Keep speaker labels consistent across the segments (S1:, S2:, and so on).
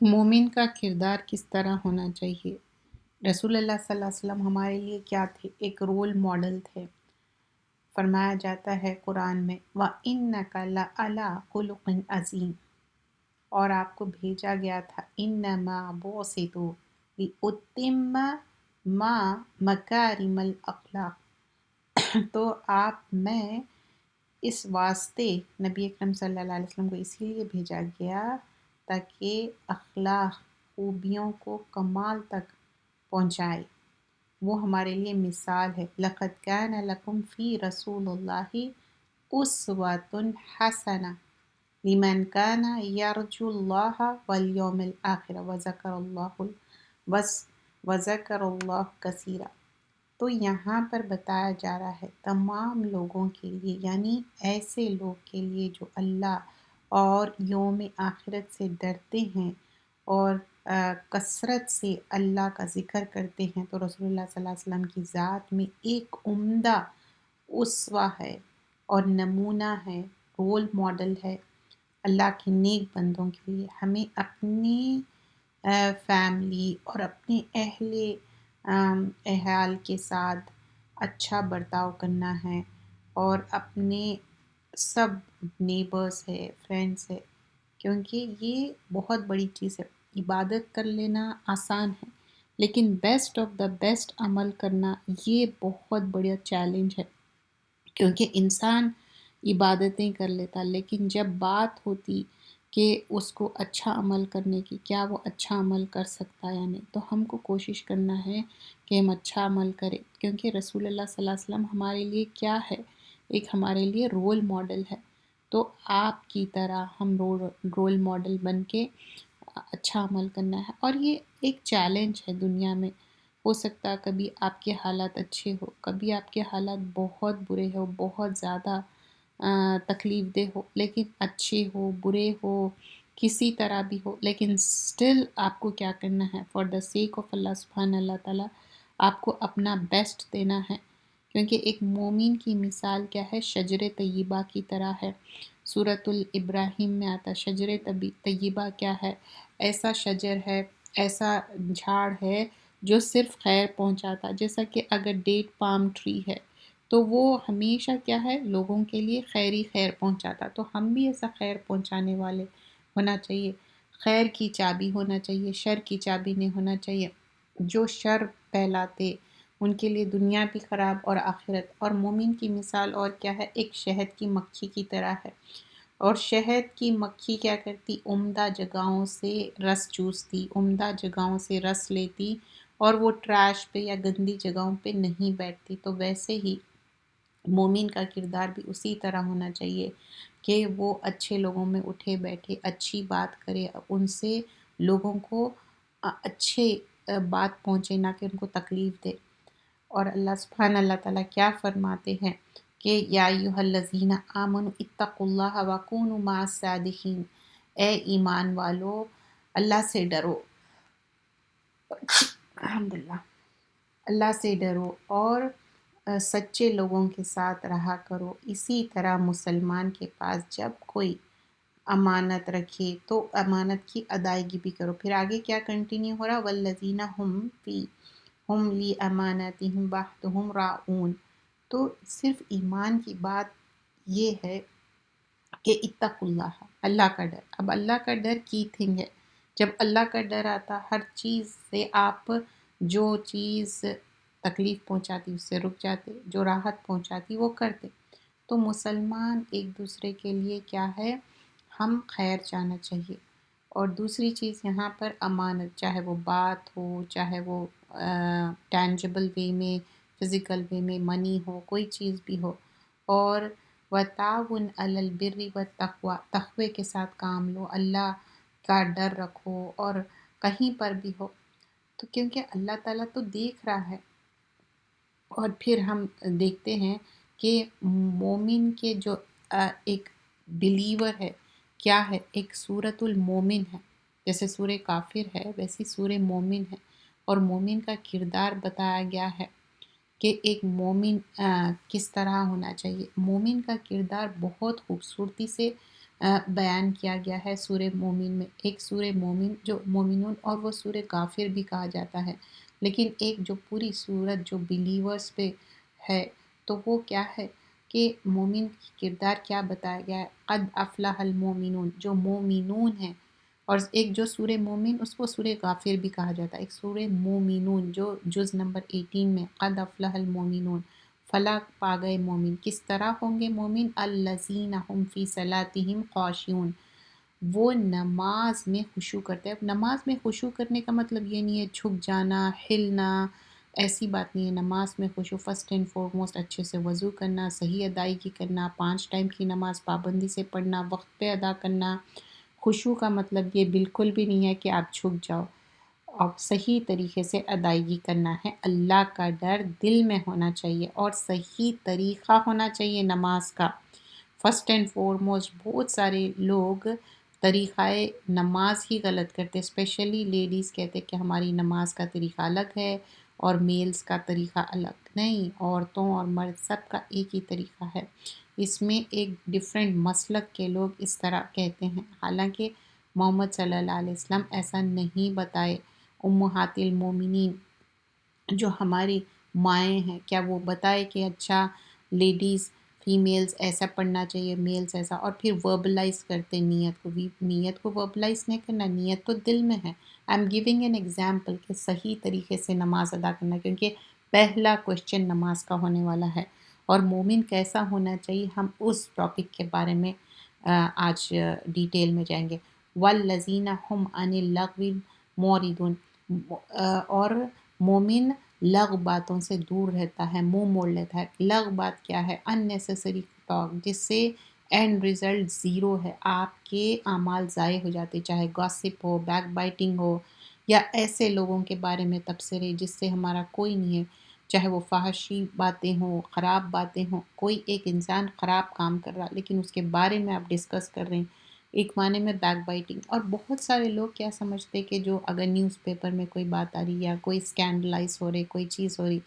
S1: مومن کا کردار کس طرح ہونا چاہیے؟ رسول اللہ صلی اللہ علیہ وسلم ہمارے لیے کیا تھے؟ ایک رول ماڈل تھے۔ فرمایا جاتا ہے قرآن میں وَإِنَّكَ لَعَلَىٰ خُلُقٍ عَظِيمٍ، اور آپ کو بھیجا گیا تھا إِنَّمَا بُعِثْتُ لِأُتِمَّ مَكَارِمَ الْأَخْلَاقِ، تو میں اس واسطے نبی اکرم صلی اللہ علیہ وسلم کو اسی لیے بھیجا گیا تاکہ اخلاق، خوبیوں کو کمال تک پہنچائے۔ وہ ہمارے لیے مثال ہے۔ لَقَدْ كَانَ لَكُمْ فِي رَسُولِ اللَّهِ أُسْوَةٌ حَسَنَةٌ لِمَنْ كَانَ يَرْجُو اللَّهَ وَالْيَوْمَ الْآخِرَ وَذَكَرَ اللَّهَ كَثِيرًا۔ تو یہاں پر بتایا جا رہا ہے تمام لوگوں کے لیے، یعنی ایسے لوگ کے لیے جو اللہ اور یوم آخرت سے ڈرتے ہیں اور کثرت سے اللہ کا ذکر کرتے ہیں، تو رسول اللہ صلی اللہ علیہ وسلم کی ذات میں ایک عمدہ اسوہ ہے اور نمونہ ہے، رول ماڈل ہے اللہ کے نیک بندوں کے لیے۔ ہمیں اپنی فیملی اور اپنے اہل کے ساتھ اچھا برتاؤ کرنا ہے، اور اپنے سب نیبرز ہے، فرینڈس ہے، کیونکہ یہ بہت بڑی چیز ہے۔ عبادت کر لینا آسان ہے، لیکن بیسٹ آف دا بیسٹ عمل کرنا یہ بہت بڑا چیلنج ہے، کیونکہ انسان عبادتیں کر لیتا، لیکن جب بات ہوتی کہ اس کو اچھا عمل کرنے کی، کیا وہ اچھا عمل کر سکتا ہے یا نہیں، تو ہم کو کوشش کرنا ہے کہ ہم اچھا عمل کریں، کیونکہ رسول اللہ صلی اللہ علیہ وسلم ہمارے لیے کیا ہے؟ ایک ہمارے لیے رول ماڈل ہے۔ تو آپ کی طرح ہم رول ماڈل بن کے اچھا عمل کرنا ہے، اور یہ ایک چیلنج ہے دنیا میں۔ ہو سکتا ہے کبھی آپ کے حالات اچھے ہو، کبھی آپ کے حالات بہت برے ہو، بہت زیادہ تکلیف دہ ہو، لیکن اچھے ہو، برے ہو، کسی طرح بھی ہو، لیکن سٹل آپ کو کیا کرنا ہے؟ فار دا سیک آف اللہ سبحانہ اللہ تعالیٰ آپ کو اپنا بیسٹ دینا ہے، کیونکہ ایک مومن کی مثال کیا ہے؟ شجر طیبہ کی طرح ہے۔ سورۃ الابراہیم میں آتا ہے شجر طیبہ کیا ہے؟ ایسا شجر ہے، ایسا جھاڑ ہے جو صرف خیر پہنچاتا، جیسا کہ اگر ڈیٹ پام ٹری ہے تو وہ ہمیشہ کیا ہے؟ لوگوں کے لیے خیر پہنچاتا۔ تو ہم بھی ایسا خیر پہنچانے والے ہونا چاہیے، خیر کی چابی ہونا چاہیے، شر کی چابی نہیں ہونا چاہیے۔ جو شر پھیلاتے ان کے لیے دنیا بھی خراب اور آخرت۔ اور مومن کی مثال اور کیا ہے؟ ایک شہد کی مکھی کی طرح ہے، اور شہد کی مکھی کیا کرتی؟ عمدہ جگہوں سے رس چوستی، عمدہ جگہوں سے رس لیتی، اور وہ ٹریش پہ یا گندی جگہوں پہ نہیں بیٹھتی۔ تو ویسے ہی مومن کا کردار بھی اسی طرح ہونا چاہیے کہ وہ اچھے لوگوں میں اٹھے بیٹھے، اچھی بات کرے، ان سے لوگوں کو اچھے بات پہنچے، نہ کہ ان کو تکلیف دے۔ اور اللہ سبحانہ اللہ تعالیٰ کیا فرماتے ہیں کہ یا ایھا الذین آمنوا اتقوا اللہ وکونوا مع الصادقین، اے ایمان والو اللہ سے ڈرو، الحمدللہ، اللہ سے ڈرو اور سچے لوگوں کے ساتھ رہا کرو۔ اسی طرح مسلمان کے پاس جب کوئی امانت رکھے تو امانت کی ادائیگی بھی کرو۔ پھر آگے کیا کنٹینیو ہو رہا؟ والذین ہم لِأَمَانَاتِهِمْ وَعْدِهِمْ رَاعُونَ۔ تو صرف ایمان کی بات یہ ہے کہ اتقوا اللہ، اللہ کا ڈر۔ اب اللہ کا ڈر کی تھنگ ہے، جب اللہ کا ڈر آتا ہر چیز سے آپ جو چیز تکلیف پہنچاتی اس سے رک جاتے، جو راحت پہنچاتی وہ کرتے۔ تو مسلمان ایک دوسرے کے لیے کیا ہے؟ ہم خیر چاہنا چاہیے۔ اور دوسری چیز یہاں پر امانت، چاہے وہ بات ہو، چاہے وہ ٹینجبل وے میں، فزیکل وے میں، منی ہو، کوئی چیز بھی ہو۔ اور وَتَعَاوَنُوا عَلَى الْبِرِّ وَالتَّقْوَىٰ، تقوی کے ساتھ کام لو، اللہ کا ڈر رکھو، اور کہیں پر بھی ہو تو کیونکہ اللہ تعالیٰ تو دیکھ رہا ہے۔ اور پھر ہم دیکھتے ہیں کہ مومن کے جو ایک بلیور ہے کیا ہے؟ ایک سورۃ المومن ہے، جیسے سورہ کافر ہے ویسی سورہ مومن ہے، اور مومن کا کردار بتایا گیا ہے کہ ایک مومن کس طرح ہونا چاہیے۔ مومن کا کردار بہت خوبصورتی سے بیان کیا گیا ہے سورہ مومن میں. ایک سورہ مومن جو مومنون اور وہ سورہ غافر بھی کہا جاتا ہے، لیکن ایک جو پوری صورت جو بلیورز پہ ہے تو وہ کیا ہے کہ مومن کی کردار کیا بتایا گیا ہے. قد افلح المومنون، جو مومنون ہیں. اور ایک جو سورہ مومن اس کو سورہ غافر بھی کہا جاتا ہے. ایک سورہ مومنون جو جز نمبر 18 میں قد افلح المومنون، فلاح پا گئے مومن. کس طرح ہوں گے مومن؟ الذین هم فی صلاتہم خاشعون، وہ نماز میں خشوع کرتے ہیں. اب نماز میں خشوع کرنے کا مطلب یہ نہیں ہے جھک جانا، ہلنا، ایسی بات نہیں ہے. نماز میں خشوع فرسٹ اینڈ فارموسٹ اچھے سے وضو کرنا، صحیح ادائیگی کرنا، 5 ٹائم کی نماز پابندی سے پڑھنا، وقت پہ ادا کرنا. خشوع کا مطلب یہ بالکل بھی نہیں ہے کہ آپ جھک جاؤ. اب صحیح طریقے سے ادائیگی کرنا ہے. اللہ کا ڈر دل میں ہونا چاہیے اور صحیح طریقہ ہونا چاہیے نماز کا. فرسٹ اینڈ فورموسٹ بہت سارے لوگ طریقہ نماز ہی غلط کرتے، اسپیشلی لیڈیز کہتے کہ ہماری نماز کا طریقہ الگ ہے اور میلز کا طریقہ الگ. نہیں، عورتوں اور مرد سب کا ایک ہی طریقہ ہے. اس میں ایک ڈیفرنٹ مسلک کے لوگ اس طرح کہتے ہیں، حالانکہ محمد صلی اللہ علیہ وسلم ایسا نہیں بتائے. امہات المومنین جو ہماری مائیں ہیں، کیا وہ بتائے کہ اچھا لیڈیز فیمیلز ایسا پڑھنا چاہیے، میلز ایسا، اور پھر وربلائز کرتے نیت کو بھی. نیت کو وربلائز نہیں کرنا، نیت تو دل میں ہے. I am giving an example کہ صحیح طریقے سے نماز ادا کرنا، کیونکہ پہلا کوشچن نماز کا ہونے والا ہے. اور مومن کیسا ہونا چاہیے، ہم اس ٹاپک کے بارے میں آج ڈیٹیل میں جائیں گے. والذین هم عن اللغو معرضون، اور مومن لغو باتوں سے دور رہتا ہے، منہ موڑ لیتا ہے. لغو بات کیا ہے؟ unnecessary ٹاک، جس سے اینڈ ریزلٹ زیرو ہے، آپ کے اعمال ضائع ہو جاتے، چاہے گاسپ ہو، بیک بائٹنگ ہو، یا ایسے لوگوں کے بارے میں تبصرے جس سے ہمارا کوئی نہیں ہے، چاہے وہ فحاشی باتیں ہوں، خراب باتیں ہوں. کوئی ایک انسان خراب کام کر رہا لیکن اس کے بارے میں آپ ڈسکس کر رہے ہیں، ایک معنی میں بیک بائٹنگ. اور بہت سارے لوگ کیا سمجھتے کہ جو اگر نیوز پیپر میں کوئی بات آ رہی یا کوئی اسکینڈلائز ہو رہی، کوئی چیز ہو رہی،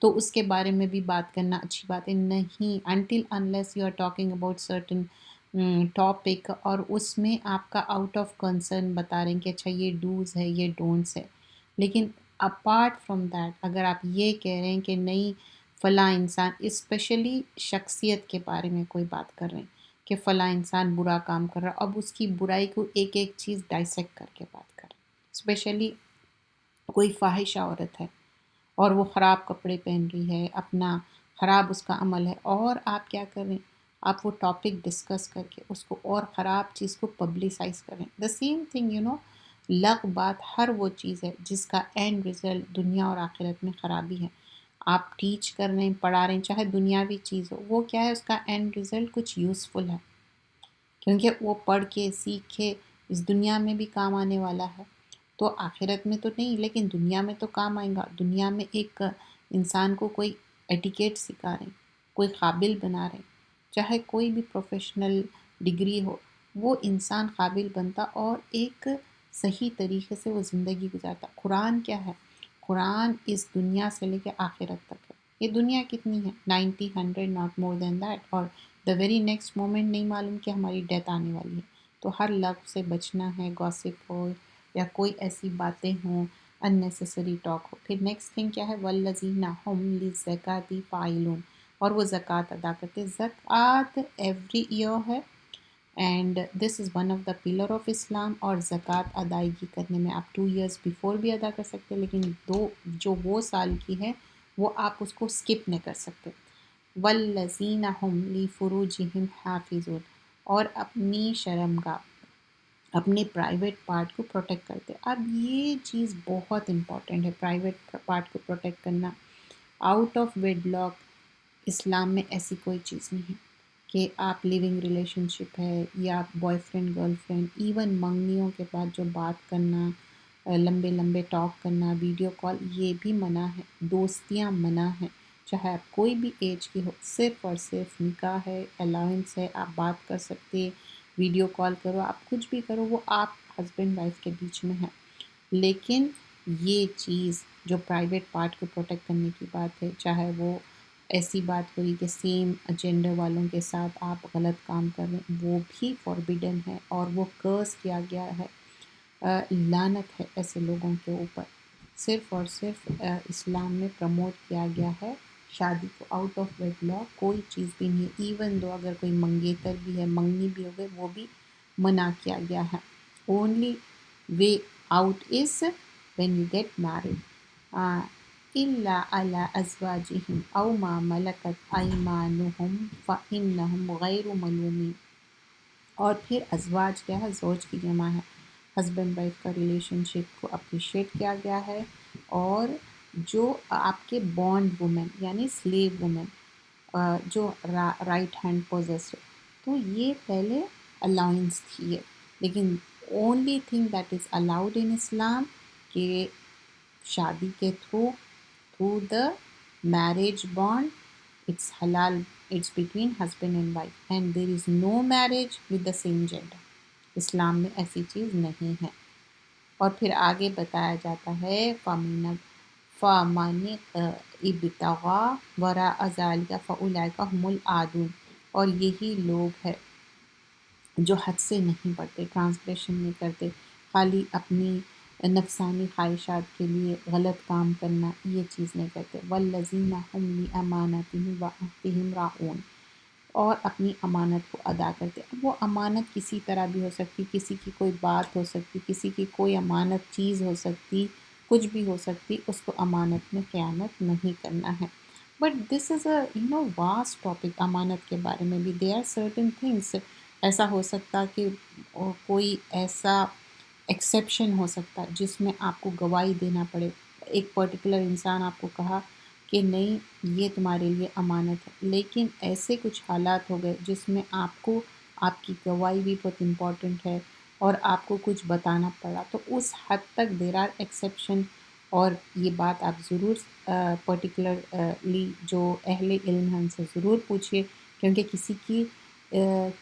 S1: تو اس کے بارے میں بھی بات کرنا اچھی بات ہے. نہیں، until unless you are talking about certain topic اور اس میں آپ کا آؤٹ آف کنسرن بتا رہے ہیں کہ اچھا یہ ڈوز ہے، یہ ڈونٹس ہے. لیکن اپارٹ فرام دیٹ اگر آپ یہ کہہ رہے ہیں کہ نہیں فلاں انسان، اسپیشلی شخصیت کے بارے میں کوئی بات کر رہے ہیں کہ فلاں انسان برا کام کر رہا، اب اس کی برائی کو ایک ایک چیز ڈائسیکٹ کر کے بات کر رہے ہیں. اسپیشلی کوئی فاحشہ عورت ہے اور وہ خراب کپڑے پہن رہی ہے، اپنا خراب اس کا عمل ہے، اور آپ کیا کر رہے ہیں؟ آپ وہ ٹاپک ڈسکس کر کے اس کو اور خراب چیز کو پبلسائز کر رہے ہیں. دا سیم تھنگ لغ بات ہر وہ چیز ہے جس کا اینڈ رزلٹ دنیا اور آخرت میں خرابی ہے. آپ ٹیچ کر رہے ہیں، پڑھا رہے ہیں، چاہے دنیاوی چیز ہو، وہ کیا ہے، اس کا اینڈ رزلٹ کچھ یوزفل ہے، کیونکہ وہ پڑھ کے سیکھ کے اس دنیا میں بھی کام آنے والا ہے. تو آخرت میں تو نہیں لیکن دنیا میں تو کام آئے گا. دنیا میں ایک انسان کو کوئی ایٹیکیٹ سکھا رہے ہیں، کوئی قابل بنا رہے ہیں، چاہے کوئی بھی پروفیشنل ڈگری ہو، وہ انسان قابل بنتا اور ایک صحیح طریقے سے وہ زندگی گزارتا. قرآن کیا ہے؟ قرآن اس دنیا سے لے کے آخرت تک ہے. یہ دنیا کتنی ہے؟ 90 100 ناٹ مور دین دیٹ، اور دا ویری نیکسٹ مومنٹ نہیں معلوم کہ ہماری ڈیتھ آنے والی ہے. تو ہر لفظ سے بچنا ہے، گاسپ ہو یا کوئی ایسی باتیں ہوں، unnecessary ٹاک ہو. پھر نیکسٹ تھنگ کیا ہے؟ والذین هم للزکاة فاعلون، اور وہ زکوٰۃ ادا کرتے. زکوٰۃ ایوری ایئر ہے and this is one of the pillar of Islam. اور زکوٰۃ ادائیگی کرنے میں آپ 2 years بیفور بھی ادا کر سکتے، لیکن جو وہ سال کی ہے وہ آپ اس کو اسکپ نہیں کر سکتے. والذین هم لفروجہم حافظون، اور اپنی شرمگاہ، اپنے پرائیویٹ پارٹ کو پروٹیکٹ کرتے. اب یہ چیز بہت امپورٹنٹ ہے، پرائیویٹ پارٹ کو پروٹیکٹ کرنا. آؤٹ آف ویڈ لاک اسلام میں ایسی کوئی چیز نہیں ہے کہ آپ لیونگ ریلیشن شپ ہے یا boyfriend girlfriend, even منگنیوں کے بعد جو بات کرنا، لمبے لمبے ٹاک کرنا، ویڈیو کال، یہ بھی منع ہے. دوستیاں منع ہیں، چاہے آپ کوئی بھی ایج کی ہو. صرف اور صرف نکاح ہے، الاؤنس ہے، آپ بات کر سکتے، ویڈیو کال کرو، آپ کچھ بھی کرو، وہ آپ ہسبینڈ وائف کے بیچ میں ہے. لیکن یہ چیز جو پرائیویٹ پارٹ کو پروٹیکٹ کرنے کی بات ہے، چاہے وہ ایسی بات ہوئی کہ سیم جینڈر والوں کے ساتھ آپ غلط کام کر رہے ہیں، وہ بھی فوربیڈن ہے اور وہ کرس کیا گیا ہے، لعنت ہے ایسے لوگوں کے اوپر۔ صرف اور صرف اسلام میں پروموٹ کیا گیا ہے شادی کو آؤٹ آف ویڈ لاک، کوئی چیز بھی نہیں ہے، ایون دو اگر کوئی منگیتر بھی ہے، منگنی بھی ہو گئے، وہ بھی منع کیا گیا ہے۔ Only way out is when you get married, إلا على أزواجهم أو ما ملكت أيمانهم فإنهم غير ملومين۔ اور پھر ازواج کیا ہے؟ زوج کی جمع ہے، ہسبینڈ وائف کا ریلیشن شپ کو اپریشیٹ کیا گیا ہے، اور جو آپ کے بانڈ وومن یعنی سلیو وومن جو رائٹ ہینڈ پوزیسر، تو یہ پہلے الاؤنس تھی ہے، لیکن only thing that is allowed in Islam کہ شادی کے through the marriage bond, it's حلال، it's between husband and wife and there is no marriage with the same gender. اسلام میں ایسی چیز نہیں ہے۔ اور پھر آگے بتایا جاتا ہے فَمَنِ ابْتَغَىٰ وَرَاءَ ذَلِكَ فَأُولَٰئِكَ هُمُ الْعَادُونَ، اور یہی لوگ ہے جو حد سے نہیں بڑھتے، ٹرانسگریشن نہیں کرتے، خالی اپنی نفسانی خواہشات کے لیے غلط کام کرنا، یہ چیز نہیں کرتے۔ وَالَّذِينَ هُمْ لِأَمَانَاتِهِمْ وَعَهْدِهِمْ رَاعُونَ، اور اپنی امانت کو ادا کرتے۔ اب وہ امانت کسی طرح بھی ہو سکتی، کسی کی کوئی بات ہو سکتی، کسی کی کوئی امانت چیز ہو سکتی، کچھ بھی ہو سکتی، اس کو امانت میں خیانت نہیں کرنا ہے۔ But this is a vast topic, امانت کے بارے میں بھی دے آر سرٹن تھنگس، ایسا ہو سکتا کہ کوئی ایسا ایکسیپشن ہو سکتا جس میں آپ کو گواہی دینا پڑے، ایک پرٹیکولر انسان آپ کو کہا کہ نہیں یہ تمہارے لیے امانت ہے، لیکن ایسے کچھ حالات ہو گئے جس میں آپ کو آپ کی گواہی بھی بہت امپورٹنٹ ہے اور آپ کو کچھ بتانا پڑا، تو اس حد تک دیر آر ایکسیپشن، اور یہ بات آپ ضرور پرٹیکولرلی جو اہل علم ہیں ان سے ضرور پوچھیے، کیونکہ کسی کی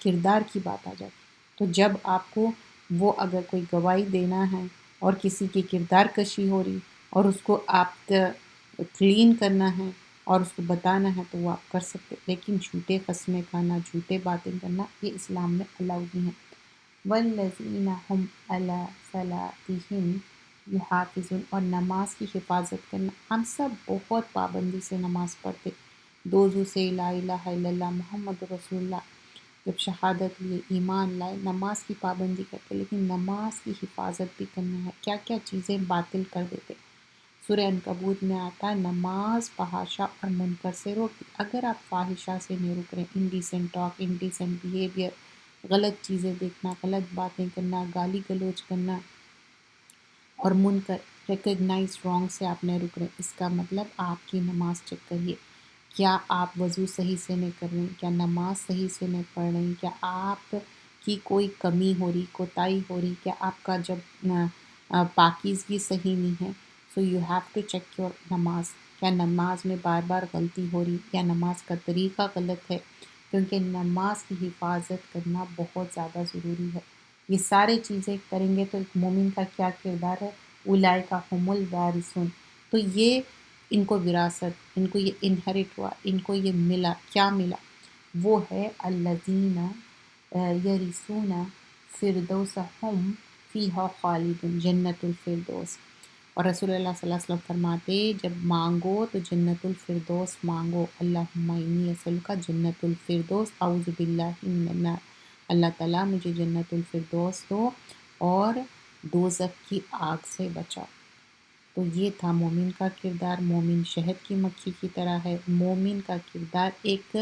S1: کردار کی بات آ جاتی، تو جب آپ کو وہ اگر کوئی گواہی دینا ہے اور کسی کی کردار کشی ہو رہی اور اس کو آپ کلین کرنا ہے اور اس کو بتانا ہے تو وہ آپ کر سکتے، لیکن جھوٹے قسمیں کھانا، جھوٹے باتیں کرنا، یہ اسلام میں الاؤڈ نہیں ہے۔ والذین هم علی صلاتہم یحافظون، اور نماز کی حفاظت کرنا، ہم سب بہت پابندی سے نماز پڑھتے، دوزو سے لا الہ الا اللہ محمد رسول اللہ، جب شہادت لیے، ایمان لائے، نماز کی پابندی کرتے، لیکن نماز کی حفاظت بھی کرنا ہے، کیا کیا چیزیں باطل کر دیتے۔ سورہ عنکبوت میں آتا ہے نماز فحاشا اور منکر سے روکتی، اگر آپ فاحشہ سے نہیں رک رہے، انڈیسنٹ ٹاک، انڈیسنٹ بیہیویئر، غلط چیزیں دیکھنا، غلط باتیں کرنا، گالی گلوچ کرنا اور منکر ریکگنائز رانگ سے آپ نہیں رک رہے، اس کا مطلب آپ کی نماز چیک کریے، کیا آپ وضو صحیح سے نہیں کر رہے ہیں، کیا نماز صحیح سے نہیں پڑھ رہے ہیں، کیا آپ کی کوئی کمی ہو رہی، کوتاہی ہو رہی، کیا آپ کا جب پاکیزگی صحیح نہیں ہے، so you have to check your نماز، کیا نماز میں بار بار غلطی ہو رہی، یا نماز کا طریقہ غلط ہے، کیونکہ نماز کی حفاظت کرنا بہت زیادہ ضروری ہے۔ یہ سارے چیزیں کریں گے تو ایک مومن کا کیا کردار ہے، اولئک ھم الوارثون، تو یہ ان کو وراثت، ان کو یہ انہیرٹ ہوا، ان کو یہ ملا، کیا ملا، وہ ہے الذین یرثون فردوس ہم فیہا خالدون، جنت الفردوس۔ اور رسول اللہ صلی اللہ علیہ وسلم فرماتے جب مانگو تو جنت الفردوس مانگو، اللہم انی اسألک جنت الفردوس اعوذ باللہ من النار، اللہ تعالیٰ مجھے جنت الفردوس دو اور دوزخ کی آگ سے بچا۔ تو یہ تھا مومن کا کردار، مومن شہد کی مکھی کی طرح ہے، مومن کا کردار ایک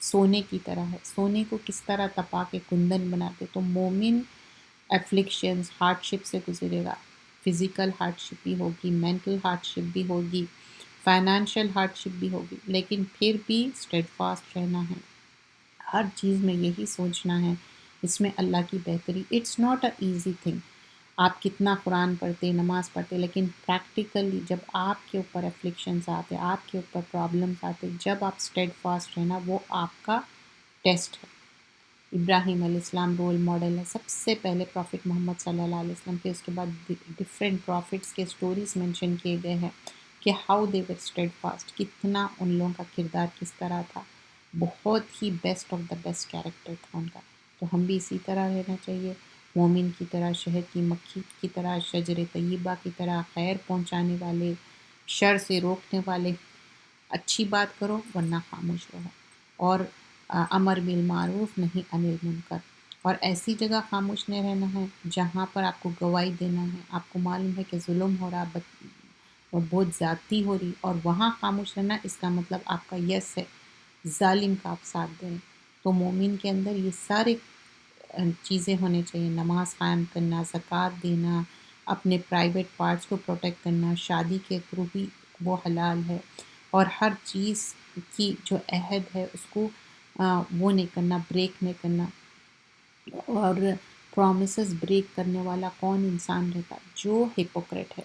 S1: سونے کی طرح ہے، سونے کو کس طرح تپا کے کندن بناتے، تو مومن افلکشنز، ہارڈ شپ سے گزرے گا، فزیکل ہارڈ شپ بھی ہوگی، مینٹل ہارڈ شپ بھی ہوگی، فائنانشیل ہارڈ شپ بھی ہوگی، لیکن پھر بھی اسٹیڈ فاسٹ رہنا ہے، ہر چیز میں یہی سوچنا ہے، اس میں اللہ کی بہتری، it's not a easy thing, آپ کتنا قرآن پڑھتے، نماز پڑھتے، لیکن پریکٹیکلی جب آپ کے اوپر افلکشنز آتے، آپ کے اوپر پرابلمس آتے، جب آپ اسٹیڈ فاسٹ رہنا، وہ آپ کا ٹیسٹ ہے۔ ابراہیم علیہ السلام رول ماڈل ہے، سب سے پہلے پروفٹ محمد صلی اللہ علیہ وسلم کے، اس کے بعد ڈفرینٹ پروفٹس کے سٹوریز مینشن کیے گئے ہیں، کہ how they were steadfast, کتنا ان لوگوں کا کردار کس طرح تھا، بہت ہی best of the best character تھا ان کا۔ تو ہم بھی اسی طرح رہنا چاہیے، مومن کی طرح، شہد کی مکھی کی طرح، شجر طیبہ کی طرح، خیر پہنچانے والے، شر سے روکنے والے، اچھی بات کرو ورنہ خاموش رہو، اور امر بالمعروف نہیں عن المنکر، اور ایسی جگہ خاموش نہیں رہنا ہے جہاں پر آپ کو گواہی دینا ہے، آپ کو معلوم ہے کہ ظلم ہو رہا، اور بہت زیادتی ہو رہی، اور وہاں خاموش رہنا، اس کا مطلب آپ کا یس ہے، ظالم کا آپ ساتھ دیں۔ تو مومن کے اندر یہ سارے چیزیں ہونے چاہیے، نماز قائم کرنا، زکوٰۃ دینا، اپنے پرائیویٹ پارٹس کو پروٹیکٹ کرنا، شادی کے تھرو بھی وہ حلال ہے، اور ہر چیز کی جو عہد ہے اس کو وہ نہیں کرنا، بریک نہیں کرنا۔ اور پرومسز بریک کرنے والا کون انسان رہتا؟ جو ہپوکریٹ ہے،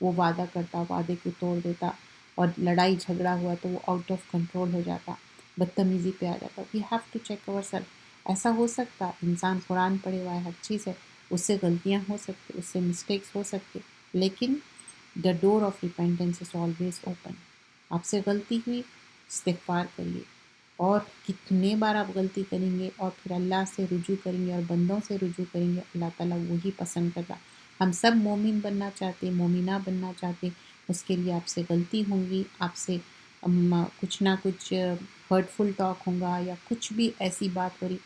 S1: وہ وعدہ کرتا، وعدے کو توڑ دیتا، اور لڑائی جھگڑا ہوا تو وہ آؤٹ آف کنٹرول ہو جاتا، بدتمیزی پہ آ جاتا۔ We have to check our self. ایسا ہو سکتا انسان قرآن پڑھے ہوا ہے، ہر چیز ہے، اس سے غلطیاں ہو سکتی، اس سے مسٹیکس ہو سکتے، لیکن the door of repentance is always open. آپ سے غلطی ہوئی، استغفار کریے، اور کتنے بار آپ غلطی کریں گے اور پھر اللہ سے رجوع کریں گے اور بندوں سے رجوع کریں گے، اللہ تعالیٰ وہی پسند کرتا۔ ہم سب مومن بننا چاہتے، مومنہ بننا چاہتے، اس کے لیے آپ سے غلطی ہوں گی، آپ سے کچھ نہ کچھ ہرٹفل ٹاک ہوگا، یا کچھ بھی ایسی بات ہو رہی،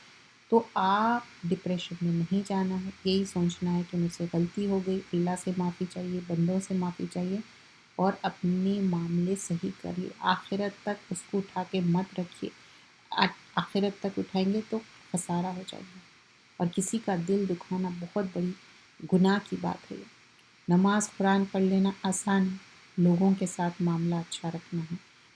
S1: تو آپ ڈپریشن میں نہیں جانا ہے، یہی سوچنا ہے کہ مجھ سے غلطی ہو گئی، اللہ سے معافی چاہیے، بندوں سے معافی چاہیے، اور اپنے معاملے صحیح کریے، آخرت تک اس کو اٹھا کے مت رکھیے، آخرت تک اٹھائیں گے تو خسارہ ہو جائے گا، اور کسی کا دل دکھانا بہت بڑی گناہ کی بات ہے۔ نماز قرآن پڑھ لینا آسان ہے، لوگوں کے ساتھ معاملہ اچھا رکھنا ہے،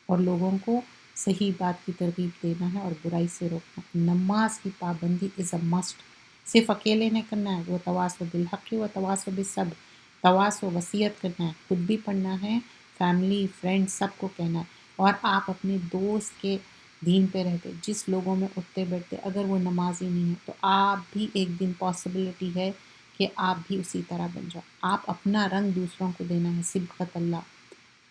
S1: اور لوگوں کو صحیح بات کی ترغیب دینا ہے اور برائی سے روکنا ہے۔ نماز کی پابندی از اے مسٹ، صرف اکیلے نہیں کرنا ہے، وہ تواصل بالحق و تواصل بالصبر، تواصل وصیت کرنا ہے، خود بھی پڑھنا ہے، فیملی فرینڈ سب کو کہنا ہے، اور آپ اپنے دوست کے دین پہ رہتے، جس لوگوں میں اٹھتے بیٹھتے، اگر وہ نمازی نہیں ہے تو آپ بھی ایک دن پاسبلٹی ہے کہ آپ بھی اسی طرح بن جاؤ۔ آپ اپنا رنگ دوسروں کو دینا ہے، صبغت اللہ،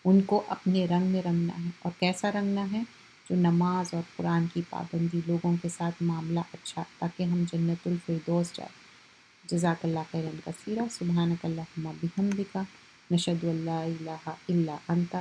S1: ان کو اپنے رنگ میں رنگنا ہے، اور کیسا رنگنا ہے؟ جو نماز اور قرآن کی پابندی، لوگوں کے ساتھ معاملہ اچھا، تاکہ ہم جنت الفردوس جائیں۔ جزاک اللہ خیرا کثیرا، سبحانک اللہم بحمدک، نشہد ان لا الہ الا انت،